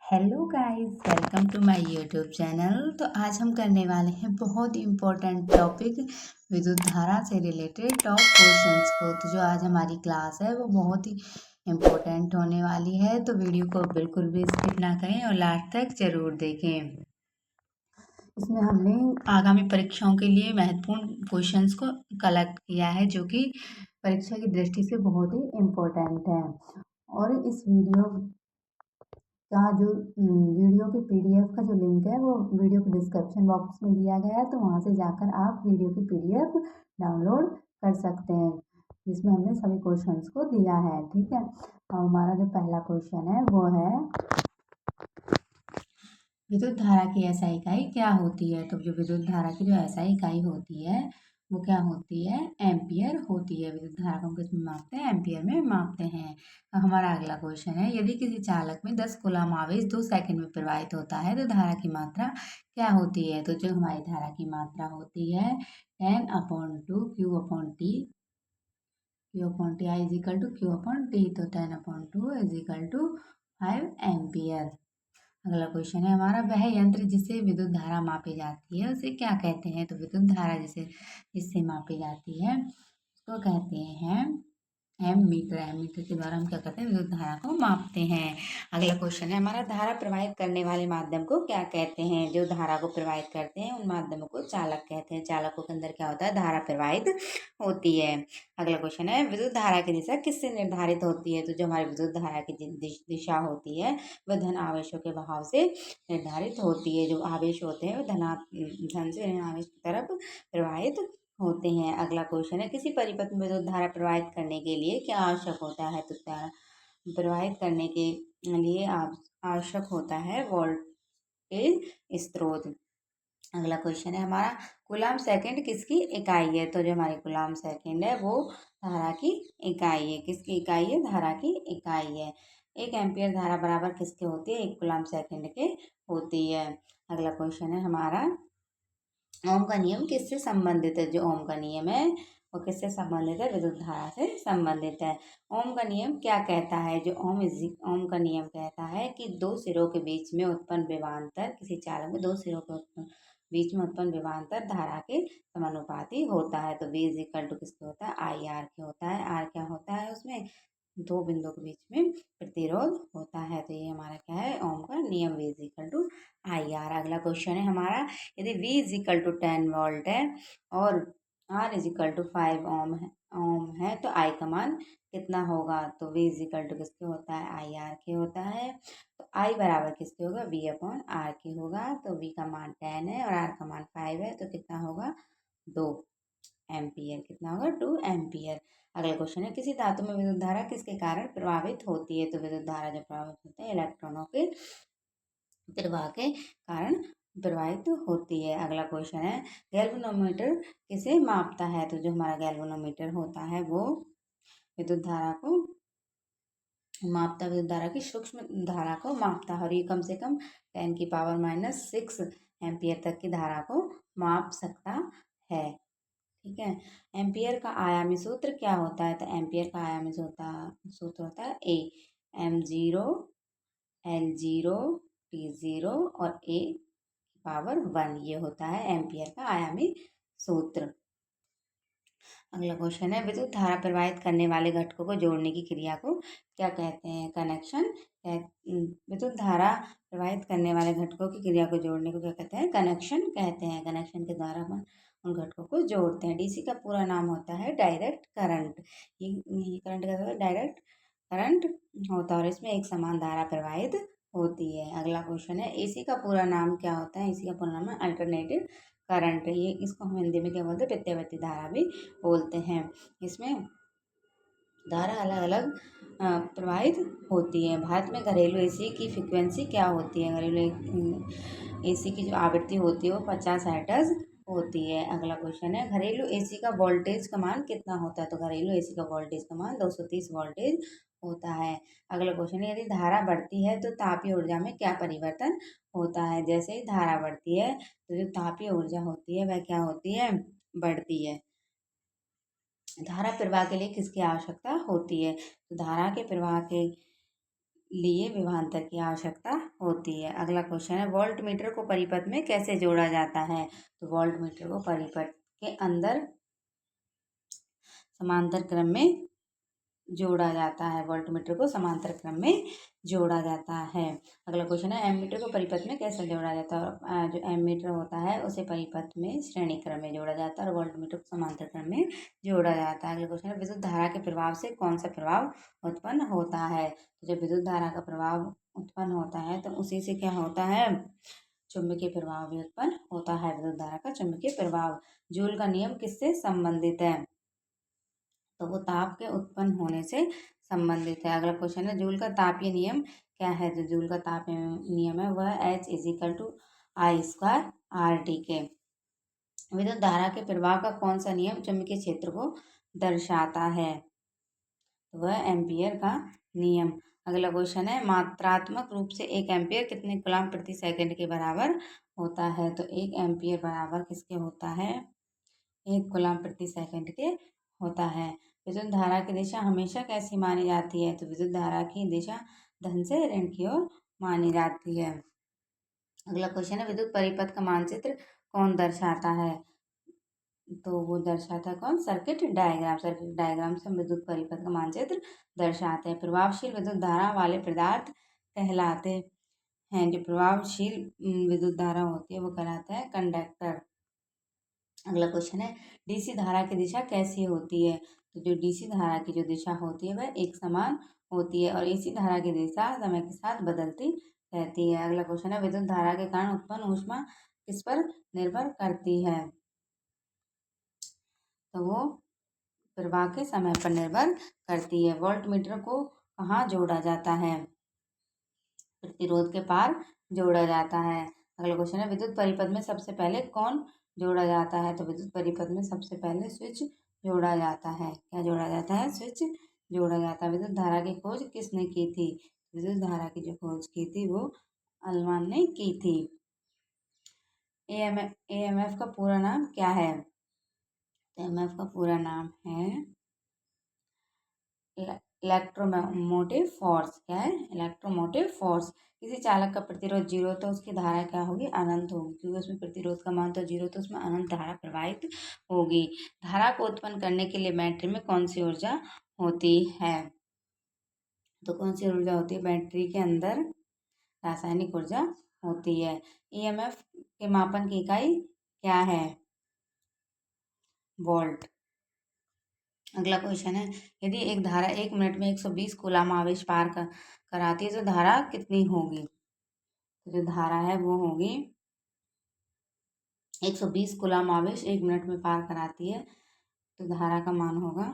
Hello guys, welcome to my YouTube channel. तो आज हम करने वाले हैं बहुत ही इम्पोर्टेंट टॉपिक विद्युत धारा से रिलेटेड टॉप क्वेश्चंस को। तो जो आज हमारी क्लास है वो बहुत ही इम्पोर्टेंट होने वाली है, तो वीडियो को बिल्कुल भी स्किप ना करें और लास्ट तक जरूर देखें। इसमें हमने आगामी परीक्षाओं के लिए महत्वपूर्ण क्वेश्चंस को कलेक्ट किया है, जो कि परीक्षा की दृष्टि से बहुत ही इम्पोर्टेंट है। और इस वीडियो का जो वीडियो के पीडीएफ का जो लिंक है वो वीडियो के डिस्क्रिप्शन बॉक्स में दिया गया है, तो वहाँ से जाकर आप वीडियो की पीडीएफ डाउनलोड कर सकते हैं, जिसमें हमने सभी क्वेश्चंस को दिया है। ठीक है, और हमारा जो पहला क्वेश्चन है वो है विद्युत धारा की एसआई इकाई क्या होती है। तो जो विद्युत धारा की जो एसआई इकाई होती है वो क्या होती है, एम्पियर होती है। विद्युत धारा को हम किसमें मापते हैं, एम्पियर में मापते हैं। हमारा अगला क्वेश्चन है, यदि किसी चालक में 10 कूलम आवेश 2 सेकंड में प्रवाहित होता है तो धारा की मात्रा क्या होती है। तो जो हमारी धारा की मात्रा होती है 10/2 Q/T, I equal to Q/T। तो 10/2 इजिकल टू 5 एम्पियर। अगला क्वेश्चन है हमारा, वह यंत्र जिससे विद्युत धारा मापी जाती है उसे क्या कहते हैं। तो विद्युत धारा जिससे मापी जाती है उसको कहते हैं एमीटर। एमीटर के द्वारा हम क्या करते हैं, विद्युत धारा को मापते हैं। अगला क्वेश्चन है हमारा, धारा प्रवाहित करने वाले माध्यम को क्या कहते हैं। जो धारा को प्रवाहित करते हैं उन माध्यमों को चालक कहते हैं। चालकों के अंदर क्या होता है, धारा प्रवाहित होती है। अगला क्वेश्चन है, विद्युत धारा की दिशा किससे निर्धारित होती है। तो जो हमारी विद्युत धारा की दिशा होती है वह धन आवेशों के बहाव से निर्धारित होती है। जो आवेश होते हैं वो धन से ऋण आवेश की तरफ प्रवाहित होते हैं। अगला क्वेश्चन है, किसी परिपथ में विद्युत धारा प्रवाहित करने के लिए क्या आवश्यक होता है। तो धारा प्रवाहित करने के लिए आवश्यक होता है वोल्टेज स्रोत। अगला क्वेश्चन है हमारा, कूलम सेकंड किसकी इकाई है। तो जो हमारी कूलम सेकंड है वो धारा की इकाई है। किसकी इकाई है, धारा की इकाई है। 1 एम्पियर धारा बराबर किसके होती है, 1 कूलम सेकंड के होती है। अगला क्वेश्चन है हमारा, ओम का नियम किससे संबंधित है। जो ओम का नियम है वो किससे संबंधित है, विद्युत धारा से संबंधित है। ओम का नियम क्या कहता है। जो ओम का नियम कहता है कि दो सिरों के बीच में उत्पन्न विभवांतर, किसी चालक में दो सिरों के बीच में उत्पन्न विभवांतर धारा के समानुपाती होता है। तो V इजिकल टू किसके होता है, आई आर के होता है। आर क्या होता है, उसमें दो बिंदुओं के बीच में प्रतिरोध होता है। तो ये हमारा क्या है, ओम का नियम, V is equal to I R. अगला क्वेश्चन है हमारा, यदि V इजिकल टू 10 वोल्ट है और R इजिकल टू 5 ओम है तो I का मान कितना होगा। तो V इजिकल टू किसके होता है, आई आर के होता है। तो I बराबर किसके होगा, V/R के होगा। तो V का मान 10 है और R का मान 5 है, तो कितना होगा, 2 एम्पियर। कितना होगा, 2 एम्पियर। अगला क्वेश्चन है, किसी धातु में विद्युत धारा किसके कारण प्रभावित होती है। तो विद्युत धारा जो प्रभावित होते हैं इलेक्ट्रॉनों के प्रवाह के कारण प्रवाहित होती है। अगला क्वेश्चन है, गैल्वेनोमीटर किसे मापता है। तो जो हमारा गैल्वेनोमीटर होता है वो विद्युत धारा को मापता, विद्युत धारा की सूक्ष्म धारा को मापता है, और ये कम से कम 10⁻⁻6 एम्पियर तक की धारा को माप सकता है। ठीक है, एम्पियर का आयामी सूत्र क्या होता है। तो एम्पियर का आयामी सूत्र होता है M0L0T0 और A⁻1। ये होता है एम्पियर का आयामी सूत्र। अगला क्वेश्चन है, विद्युत धारा प्रवाहित करने वाले घटकों को जोड़ने की क्रिया को क्या कहते हैं, कनेक्शन। विद्युत धारा प्रवाहित करने वाले घटकों की क्रिया को जोड़ने को क्या कहते हैं, कनेक्शन कहते हैं। कनेक्शन के द्वारा हम उन घटकों को जोड़ते हैं। डीसी का पूरा नाम होता है डायरेक्ट करंट। ये करंट का डायरेक्ट करंट होता है और इसमें एक समान धारा प्रवाहित होती है। अगला क्वेश्चन है, एसी का पूरा नाम क्या होता है। एसी का पूरा नाम है अल्टरनेटिव करंट। ये इसको हम हिंदी में क्या बोलते हैं, प्रत्यावर्ती धारा भी बोलते हैं। इसमें धारा अलग अलग प्रवाहित होती है। भारत में घरेलू एसी की फ्रीक्वेंसी क्या होती है। घरेलू एसी की जो आवृत्ति होती है वो 50 हर्ट्ज होती है। अगला क्वेश्चन है, घरेलू एसी का वोल्टेज का मान कितना होता है। तो घरेलू एसी का वोल्टेज का मान 230 वोल्टेज होता है। अगला क्वेश्चन है, यदि धारा बढ़ती है तो तापीय ऊर्जा में क्या परिवर्तन होता है। जैसे ही धारा बढ़ती है तो जो तापीय ऊर्जा होती है वह क्या होती है, बढ़ती है। धारा प्रवाह के लिए किसकी आवश्यकता होती है। तो धारा के प्रवाह के लिए विभवांतर की आवश्यकता होती है। अगला क्वेश्चन है, वोल्ट मीटर को परिपथ में कैसे जोड़ा जाता है? तो वोल्ट मीटर को परिपथ के अंदर समांतर क्रम में जोड़ा जाता है। वोल्ट मीटर को समांतर क्रम में जोड़ा जाता है। अगला क्वेश्चन है, एम मीटर को परिपथ में कैसे जोड़ा जाता है? और जो एम मीटर होता है उसे परिपथ में श्रेणी क्रम में जोड़ा जाता है और वोल्ट मीटर को समांतर क्रम में जोड़ा जाता है। अगला क्वेश्चन है, विद्युत धारा के प्रभाव से कौन सा प्रभाव उत्पन्न होता है? तो जब विद्युत धारा का प्रभाव उत्पन्न होता है तो उसी से क्या होता है? चुंबकीय प्रभाव भी उत्पन्न होता है। विद्युत धारा का चुंबकीय प्रभाव। जूल का नियम किससे संबंधित है? तो वो ताप के उत्पन्न होने से संबंधित है। अगला क्वेश्चन है, जूल का तापीय नियम क्या है? जो जूल का तापीय नियम है वह H=I²RT के। विद्युत धारा के प्रवाह का कौन सा नियम चुंबकीय क्षेत्र को दर्शाता है? वह एम्पियर का नियम। अगला क्वेश्चन है, मात्रात्मक रूप से एक एम्पियर कितने कूलम्ब प्रति सेकंड के बराबर होता है? तो एक एम्पियर बराबर किसके होता है? 1 कूलम्ब प्रति सेकंड के होता है। विद्युत धारा की दिशा हमेशा कैसी मानी जाती है? तो विद्युत धारा की दिशा धन से ऋण की ओर मानी जाती है। अगला क्वेश्चन है, विद्युत परिपथ का मानचित्र कौन दर्शाता है? तो वो दर्शाता है कौन? Circuit diagram. सर्किट डायग्राम से हम विद्युत परिपथ का मानचित्र दर्शाते हैं। प्रभावशील विद्युत धारा वाले पदार्थ कहलाते हैं। जो प्रभावशील विद्युत धारा होती है वो कहलाता है कंडक्टर। अगला क्वेश्चन है, डीसी धारा की दिशा कैसी होती है? तो जो डीसी धारा की जो दिशा होती है वह एक समान होती है और एसी धारा की दिशा समय के साथ बदलती रहती है। अगला क्वेश्चन है, विद्युत धारा के कारण उत्पन्न ऊष्मा किस पर निर्भर करती है? तो वो प्रवाह के समय पर निर्भर करती है। वोल्ट मीटर को कहाँ जोड़ा जाता है? प्रतिरोध के पार जोड़ा जाता है। अगला क्वेश्चन है, विद्युत परिपथ में सबसे पहले कौन जोड़ा जाता है? तो विद्युत परिपथ में सबसे पहले स्विच जोड़ा जाता है। क्या जोड़ा जाता है? स्विच जोड़ा जाता है। विद्युत धारा की खोज किसने की थी? विद्युत धारा की जो खोज की थी वो अल्मान ने की थी। एएमएफ का पूरा नाम क्या है? एएमएफ का पूरा नाम है इलेक्ट्रोमोटिव फोर्स। क्या है? Electromotive force. किसी चालक का प्रतिरोध 0 तो उसकी धारा क्या होगी? अनंत होगी, क्योंकि उसमें प्रतिरोध का मान तो 0 तो उसमें अनंत धारा प्रवाहित होगी। धारा को उत्पन्न करने के लिए बैटरी में कौन सी ऊर्जा होती है? तो कौन सी ऊर्जा होती है? बैटरी के अंदर रासायनिक ऊर्जा होती है। ईएमएफ के मापन की इकाई क्या है? वोल्ट। अगला क्वेश्चन है, यदि एक धारा 1 मिनट में 120 कूलम्ब आवेश पार कराती है तो धारा कितनी होगी? तो जो धारा है वो होगी 120 कूलम्ब आवेश 1 मिनट में पार कराती है तो धारा का मान होगा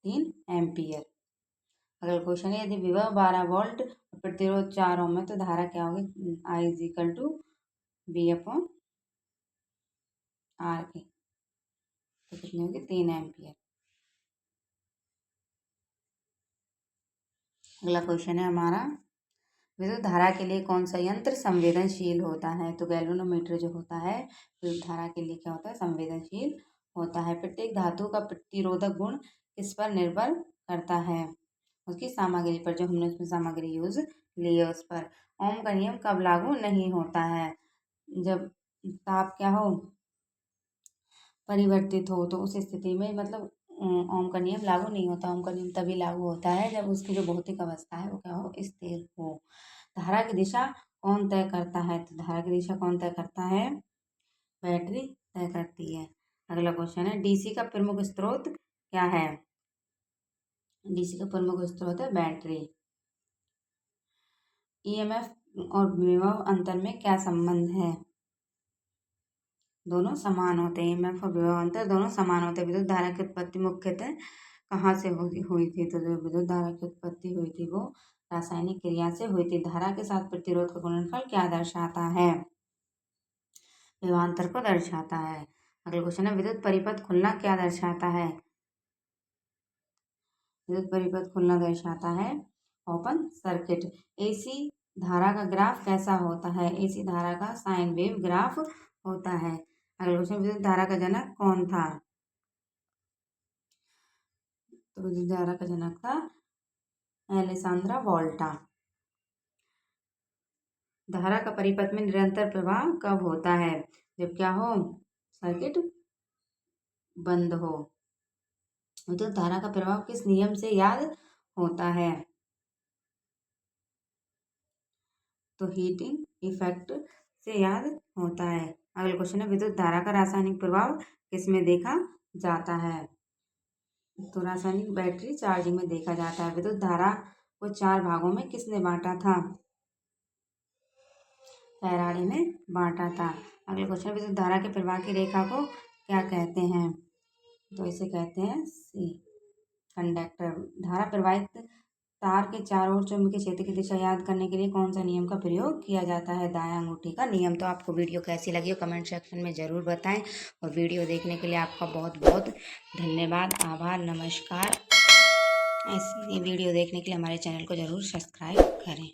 3 एम्पियर। अगला क्वेश्चन है, यदि विभव 12 वोल्ट और प्रतिरोध 4 ओम है तो धारा क्या होगी? I=V/R के। तो कितनी होगी? 3 एम्पियर। अगला क्वेश्चन है हमारा, विद्युत धारा के लिए कौन सा यंत्र संवेदनशील होता है? तो गैल्वेनोमीटर जो होता है विद्युत धारा के लिए क्या होता है? संवेदनशील होता है। प्रत्येक धातु का प्रतिरोधक गुण किस पर निर्भर करता है? उसकी सामग्री पर, जो हमने उसमें सामग्री यूज ली है उस पर। ओम का नियम कब लागू नहीं होता है? जब ताप क्या हो? परिवर्तित हो, तो उस स्थिति में मतलब ओम का नियम लागू नहीं होता। ओम का नियम तभी लागू होता है जब उसकी जो भौतिक अवस्था है वो क्या हो? स्थिर हो। धारा की दिशा कौन तय करता है? तो धारा की दिशा कौन तय करता है? बैटरी तय करती है। अगला क्वेश्चन है, डीसी का प्रमुख स्रोत क्या है? डीसी का प्रमुख स्रोत है बैटरी। ईएमएफ और विभव अंतर में क्या संबंध है? दोनों समान होते हैं। ईएमएफ और विभव अंतर दोनों समान होते हैं। विद्युत धारा की उत्पत्ति मुख्यतः कहाँ से हुई थी? तो जो विद्युत धारा की उत्पत्ति हुई थी वो रासायनिक क्रिया से हुई थी। धारा के साथ प्रतिरोध का गुणनफल क्या दर्शाता है? विभवांतर को दर्शाता है। अगला क्वेश्चन है, विद्युत परिपथ खुलना क्या दर्शाता है? विद्युत परिपथ खुलना दर्शाता है ओपन सर्किट। एसी धारा का ग्राफ कैसा होता है? एसी धारा का साइन वेव ग्राफ होता है। अगला क्वेश्चन, विद्युत धारा का जनक कौन था? तो विद्युत धारा का जनक था एलेसांद्रा वोल्टा। धारा का परिपथ में निरंतर प्रवाह कब होता है? जब क्या हो? सर्किट बंद हो। तो धारा का प्रवाह किस नियम से याद होता है? तो हीटिंग इफेक्ट से याद होता है। अगला क्वेश्चन है, विद्युत धारा का रासायनिक प्रभाव किसमें देखा जाता है? तो रासायनिक बैटरी चार्जिंग में देखा जाता है। विद्युत धारा को 4 भागों में किसने बांटा था? फैराडे ने बांटा था। अगला क्वेश्चन, विद्युत धारा के प्रवाह की रेखा को क्या कहते हैं? तो इसे कहते हैं सी कंडक्टर। धारा प्रवाहित तार के चारों ओर चुंबकीय क्षेत्र की दिशा याद करने के लिए कौन सा नियम का प्रयोग किया जाता है? दायां अंगूठी का नियम। तो आपको वीडियो कैसी लगी हो कमेंट सेक्शन में ज़रूर बताएं और वीडियो देखने के लिए आपका बहुत बहुत धन्यवाद, आभार, नमस्कार। ऐसी वीडियो देखने के लिए हमारे चैनल को ज़रूर सब्सक्राइब करें।